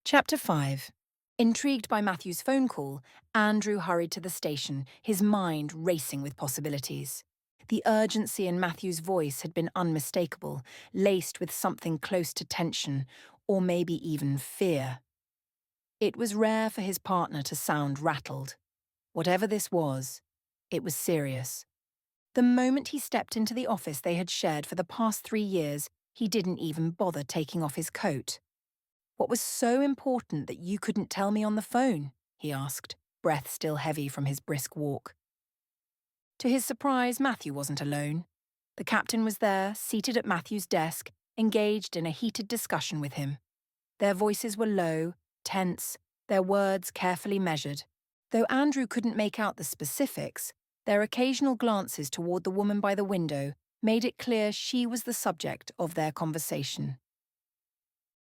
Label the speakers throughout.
Speaker 1: Chapter 5. Intrigued by Matthew's phone call, Andrew hurried to the station, his mind racing with possibilities. The urgency in Matthew's voice had been unmistakable, laced with something close to tension, or maybe even fear. It was rare for his partner to sound rattled. Whatever this was, it was serious. The moment he stepped into the office they had shared for the past 3 years, he didn't even bother taking off his coat. "What was so important that you couldn't tell me on the phone?" he asked, breath still heavy from his brisk walk. To his surprise, Matthew wasn't alone. The captain was there, seated at Matthew's desk, engaged in a heated discussion with him. Their voices were low, tense, their words carefully measured. Though Andrew couldn't make out the specifics, their occasional glances toward the woman by the window made it clear she was the subject of their conversation.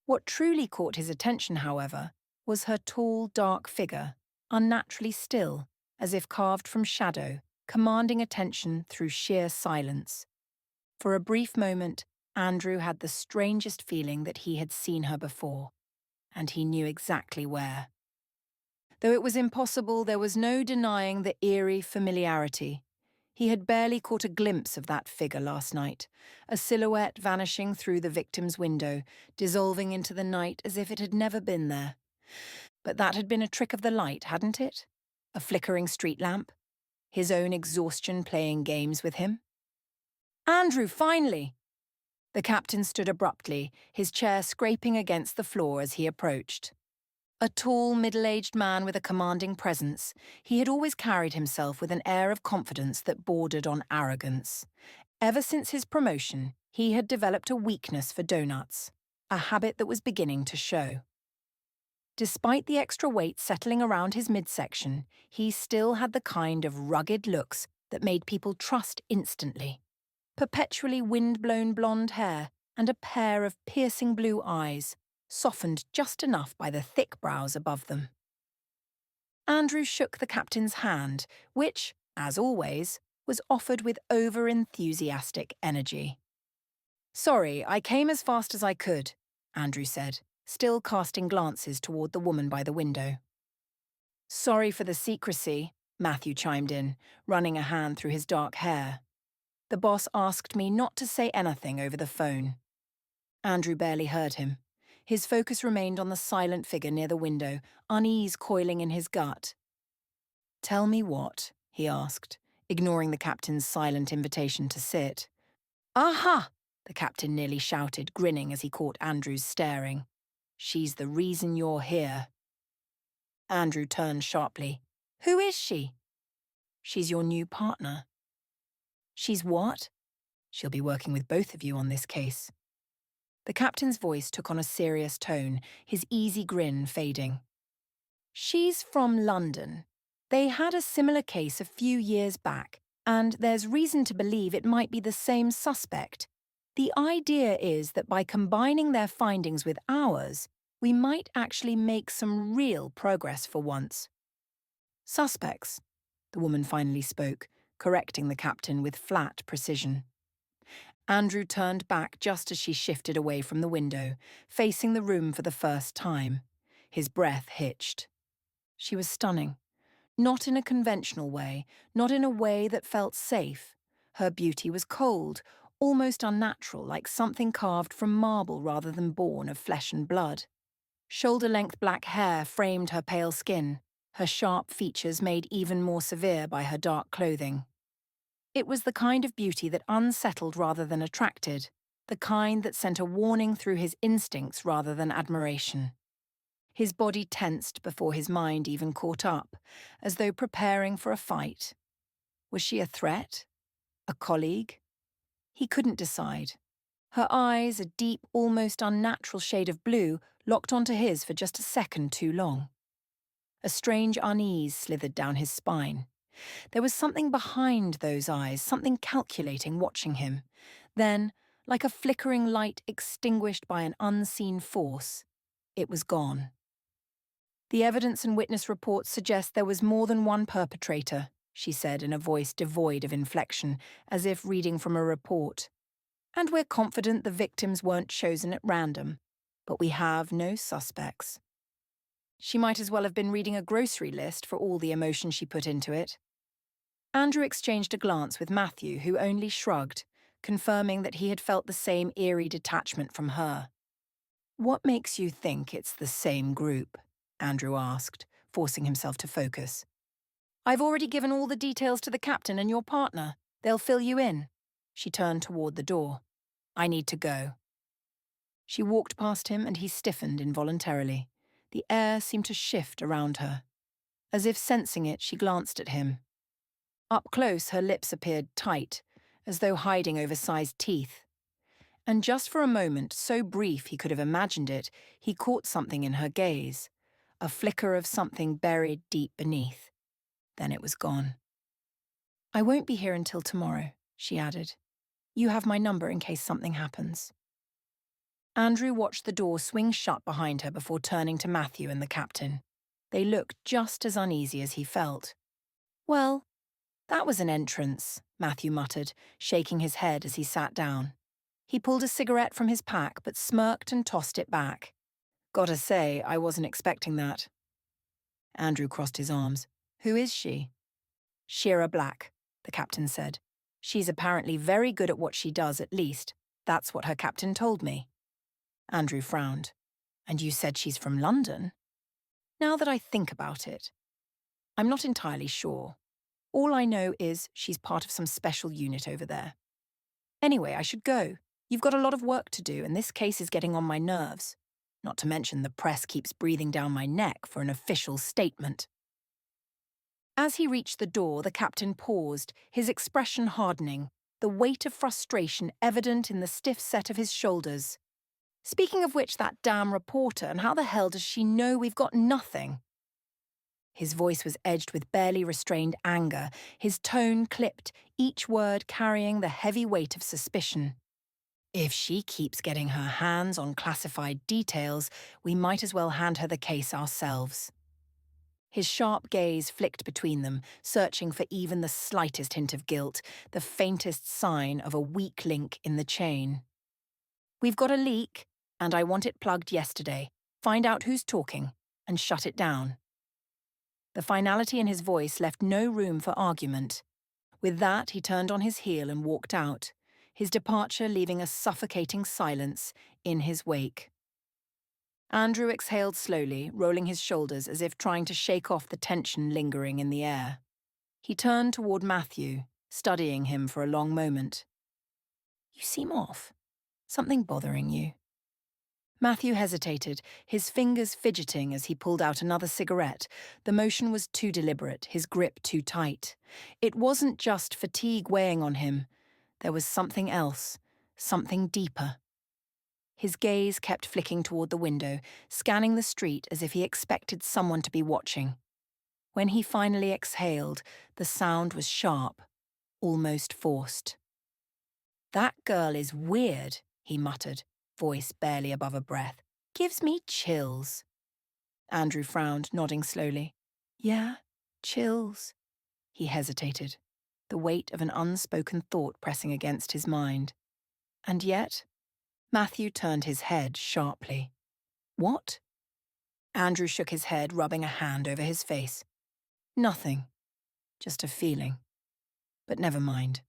Speaker 1: What truly caught his attention, however, was her tall, dark figure, unnaturally still, as if carved from shadow, commanding attention through sheer silence. For a brief moment, Andrew had the strangest feeling that he had seen her before, and he knew exactly where. Though it was impossible, there was no denying the eerie familiarity. He had barely caught a glimpse of that figure last night, a silhouette vanishing through the victim's window, dissolving into the night as if it had never been there. But that had been a trick of the light, hadn't it? A flickering street lamp? His own exhaustion playing games with him? "Andrew, finally!" The captain stood abruptly, his chair scraping against the floor as he approached. A tall, middle-aged man with a commanding presence, he had always carried himself with an air of confidence that bordered on arrogance. Ever since his promotion, he had developed a weakness for donuts, a habit that was beginning to show. Despite the extra weight settling around his midsection, he still had the kind of rugged looks that made people trust instantly. Perpetually wind-blown blonde hair and a pair of piercing blue eyes, softened just enough by the thick brows above them. Andrew shook the captain's hand, which, as always, was offered with over-enthusiastic energy. "Sorry, I came as fast as I could," Andrew said, still casting glances toward the woman by the window. "Sorry for the secrecy," Matthew chimed in, running a hand through his dark hair. "The boss asked me not to say anything over the phone." Andrew barely heard him. His focus remained on the silent figure near the window, unease coiling in his gut. "Tell me what?" he asked, ignoring the captain's silent invitation to sit. "Aha!" the captain nearly shouted, grinning as he caught Andrew's staring. "She's the reason you're here." Andrew turned sharply. "Who is she?" "She's your new partner." "She's what?" "She'll be working with both of you on this case." The captain's voice took on a serious tone, his easy grin fading. "She's from London. They had a similar case a few years back, and there's reason to believe it might be the same suspect. The idea is that by combining their findings with ours, we might actually make some real progress for once." "Suspects," the woman finally spoke, correcting the captain with flat precision. Andrew turned back just as she shifted away from the window, facing the room for the first time. His breath hitched. She was stunning. Not in a conventional way, not in a way that felt safe. Her beauty was cold, almost unnatural, like something carved from marble rather than born of flesh and blood. Shoulder-length black hair framed her pale skin, her sharp features made even more severe by her dark clothing. It was the kind of beauty that unsettled rather than attracted, the kind that sent a warning through his instincts rather than admiration. His body tensed before his mind even caught up, as though preparing for a fight. Was she a threat? A colleague? He couldn't decide. Her eyes, a deep, almost unnatural shade of blue, locked onto his for just a second too long. A strange unease slithered down his spine. There was something behind those eyes, something calculating watching him. Then, like a flickering light extinguished by an unseen force, it was gone. "The evidence and witness reports suggest there was more than one perpetrator," she said in a voice devoid of inflection, as if reading from a report. "And we're confident the victims weren't chosen at random. But we have no suspects." She might as well have been reading a grocery list for all the emotion she put into it. Andrew exchanged a glance with Matthew, who only shrugged, confirming that he had felt the same eerie detachment from her. "What makes you think it's the same group?" Andrew asked, forcing himself to focus. "I've already given all the details to the captain and your partner. They'll fill you in." She turned toward the door. "I need to go." She walked past him and he stiffened involuntarily. The air seemed to shift around her. As if sensing it, she glanced at him. Up close, her lips appeared tight, as though hiding oversized teeth. And just for a moment, so brief he could have imagined it, he caught something in her gaze, a flicker of something buried deep beneath. Then it was gone. "I won't be here until tomorrow," she added. "You have my number in case something happens." Andrew watched the door swing shut behind her before turning to Matthew and the captain. They looked just as uneasy as he felt. "Well, that was an entrance," Matthew muttered, shaking his head as he sat down. He pulled a cigarette from his pack but smirked and tossed it back. "Gotta say, I wasn't expecting that." Andrew crossed his arms. "Who is she?" "Shira Black," the captain said. "She's apparently very good at what she does, at least. That's what her captain told me." Andrew frowned. "And you said she's from London?" "Now that I think about it, I'm not entirely sure. All I know is she's part of some special unit over there. Anyway, I should go. You've got a lot of work to do, and this case is getting on my nerves. Not to mention the press keeps breathing down my neck for an official statement." As he reached the door, the captain paused, his expression hardening, the weight of frustration evident in the stiff set of his shoulders. "Speaking of which, that damn reporter, and how the hell does she know we've got nothing?" His voice was edged with barely restrained anger, his tone clipped, each word carrying the heavy weight of suspicion. "If she keeps getting her hands on classified details, we might as well hand her the case ourselves." His sharp gaze flicked between them, searching for even the slightest hint of guilt, the faintest sign of a weak link in the chain. "We've got a leak, and I want it plugged yesterday. Find out who's talking, and shut it down." The finality in his voice left no room for argument. With that, he turned on his heel and walked out, his departure leaving a suffocating silence in his wake. Andrew exhaled slowly, rolling his shoulders as if trying to shake off the tension lingering in the air. He turned toward Matthew, studying him for a long moment. "You seem off. Something bothering you?" Matthew hesitated, his fingers fidgeting as he pulled out another cigarette. The motion was too deliberate, his grip too tight. It wasn't just fatigue weighing on him. There was something else, something deeper. His gaze kept flicking toward the window, scanning the street as if he expected someone to be watching. When he finally exhaled, the sound was sharp, almost forced. "That girl is weird," he muttered, voice barely above a breath. "Gives me chills." Andrew frowned, nodding slowly. "Yeah, chills." He hesitated, the weight of an unspoken thought pressing against his mind. And yet, Matthew turned his head sharply. "What?" Andrew shook his head, rubbing a hand over his face. "Nothing. Just a feeling. But never mind."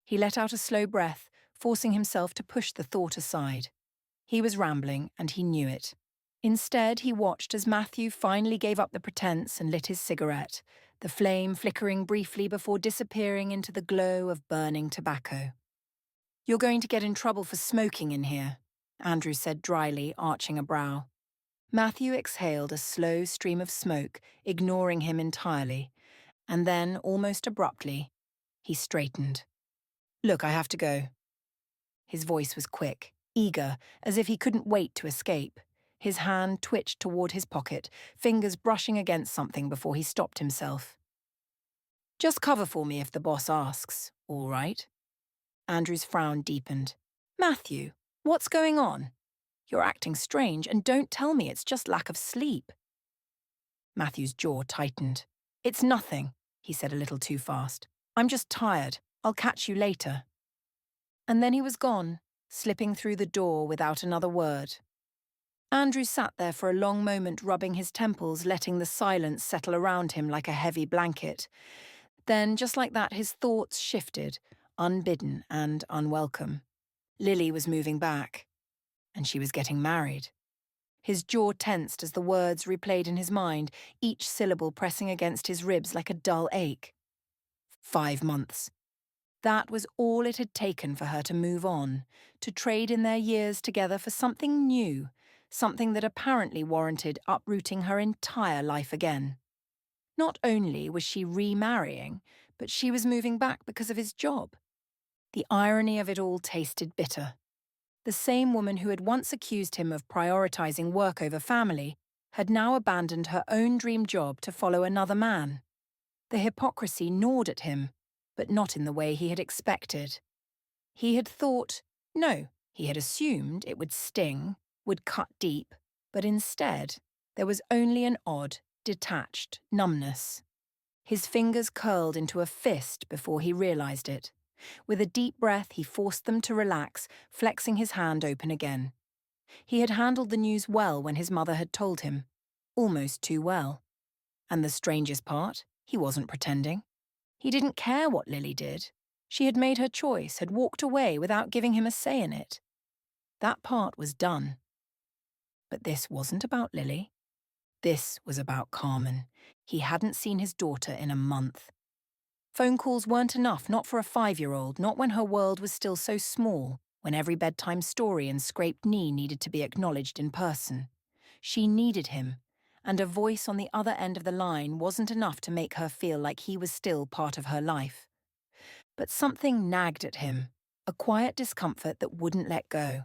Speaker 1: He let out a slow breath, forcing himself to push the thought aside. He was rambling, and he knew it. Instead, he watched as Matthew finally gave up the pretense and lit his cigarette, the flame flickering briefly before disappearing into the glow of burning tobacco. "You're going to get in trouble for smoking in here," Andrew said dryly, arching a brow. Matthew exhaled a slow stream of smoke, ignoring him entirely, and then, almost abruptly, he straightened. "Look, I have to go." His voice was quick, eager, as if he couldn't wait to escape. His hand twitched toward his pocket, fingers brushing against something before he stopped himself. "Just cover for me if the boss asks, all right?" Andrew's frown deepened. "Matthew, what's going on? You're acting strange, and don't tell me it's just lack of sleep." Matthew's jaw tightened. "It's nothing," he said a little too fast. "I'm just tired. I'll catch you later." And then he was gone, slipping through the door without another word. Andrew sat there for a long moment, rubbing his temples, letting the silence settle around him like a heavy blanket. Then, just like that, his thoughts shifted, unbidden and unwelcome. Lily was moving back, and she was getting married. His jaw tensed as the words replayed in his mind, each syllable pressing against his ribs like a dull ache. 5 months. That was all it had taken for her to move on, to trade in their years together for something new, something that apparently warranted uprooting her entire life again. Not only was she remarrying, but she was moving back because of his job. The irony of it all tasted bitter. The same woman who had once accused him of prioritizing work over family had now abandoned her own dream job to follow another man. The hypocrisy gnawed at him, but not in the way he had expected. He had thought, no, he had assumed it would sting, would cut deep, but instead there was only an odd, detached numbness. His fingers curled into a fist before he realized it. With a deep breath, he forced them to relax, flexing his hand open again. He had handled the news well when his mother had told him, almost too well. And the strangest part, he wasn't pretending. He didn't care what Lily did. She had made her choice, had walked away without giving him a say in it. That part was done. But this wasn't about Lily. This was about Carmen. He hadn't seen his daughter in a month. Phone calls weren't enough, not for a 5-year-old, not when her world was still so small, when every bedtime story and scraped knee needed to be acknowledged in person. She needed him, and a voice on the other end of the line wasn't enough to make her feel like he was still part of her life. But something nagged at him, a quiet discomfort that wouldn't let go.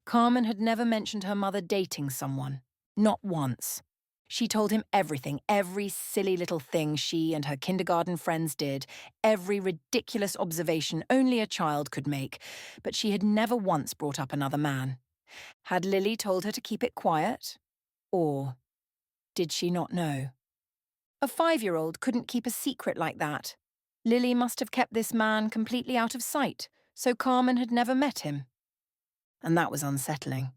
Speaker 1: Carmen had never mentioned her mother dating someone, not once. She told him everything, every silly little thing she and her kindergarten friends did, every ridiculous observation only a child could make, but she had never once brought up another man. Had Lily told her to keep it quiet? Or did she not know? A 5-year-old couldn't keep a secret like that. Lily must have kept this man completely out of sight, so Carmen had never met him. And that was unsettling.